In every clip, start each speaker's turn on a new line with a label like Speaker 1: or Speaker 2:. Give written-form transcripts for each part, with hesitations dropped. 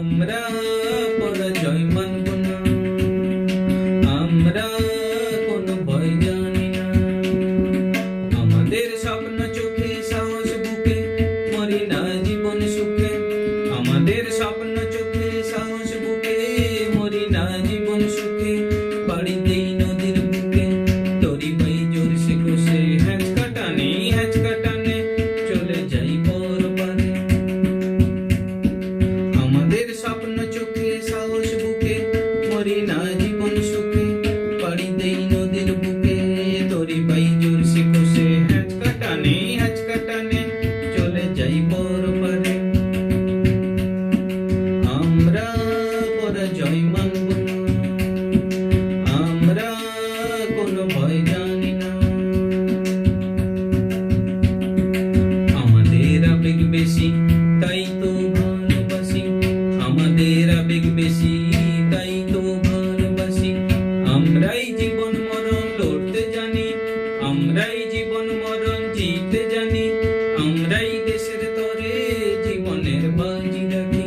Speaker 1: আমরা পরাজয় মানব না, আমরা কোনো ভয় জানি না। আমাদের স্বপ্ন চোখে, সাহস বুকে, মরি না জীবন সুখে। আমাদের স্বপ্ন চোখে, সাহস বুকে, মরি না জীবন সুখে। বাড়ি দেই নদীর বুকে, তরি বাই জোর সে কষে। হ্যাঁচকা টানে চলে যাই পর পারে। আমাদের স্বপ্ন চোখে, সাহস বুকে, মরি না জীবন সুখে। বাড়ি দেই নদীর বুকে, তরি বাই জোর সে কষে। হ্যাঁচকা টানে চলে যাই পর পারে। আমরা পরাজয় মানব না, আমরা কোনো ভয় জানি না। আমাদের আবেগ বেশি, তাই তো ভালোবাসি। আমাদের আবেগ বেশি, তাই তো ভালোবাসি। আমরাই জীবন মরণ লড়তে জানি, আমরাই জীবন মরণ জিতে জানি। আমরাই দেশের তরে জীবনের বাজি রাখি।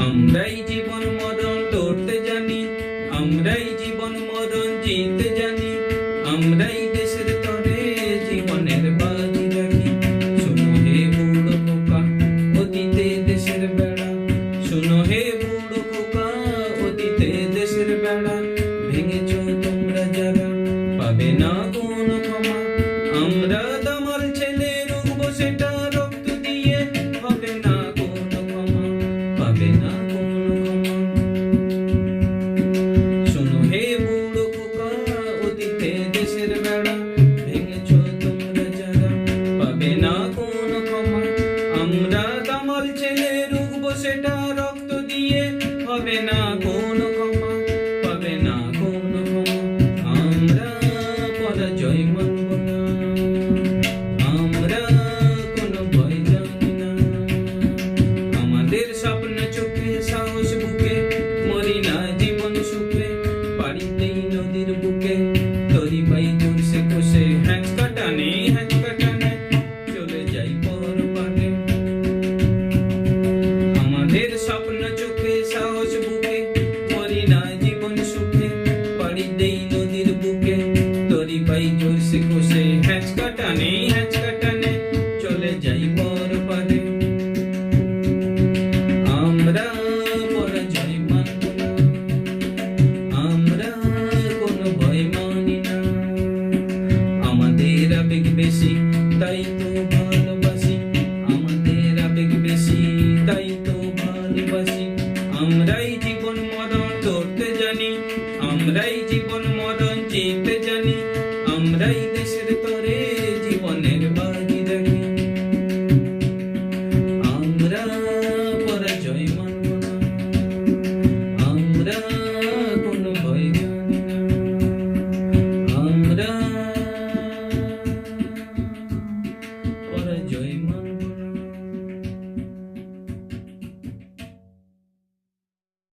Speaker 1: আমরাই জীবন মরণ লড়তে জানি, আমরাই জীবন মরণ জিতে জানি। আমরাই দেশের তরে জীবনের বাজি রাখি। শোনো হে বুড়ো খোকা, অতীতে দেশের বেড়া। শোনো হে বুড়ো খোকা, অতীতে দেশের বেড়া। ভেঙেছ তোমরা যারা, পাবে না কোনো ক্ষমা। আমরা দামাল ছেলে রুখবো সেটা রক্ত দিয়ে। হবে না কোনো ক্ষমা, পাবে না কোনো ক্ষমা। শোনো হে বুড়ো খোকা, অতীতে দেশের বেড়া। ভেঙেছ তোমরা যারা, পাবে না কোনো ক্ষমা। আমরা দামাল ছেলে রুখবো সেটা রক্ত দিয়ে। হবে না কোনো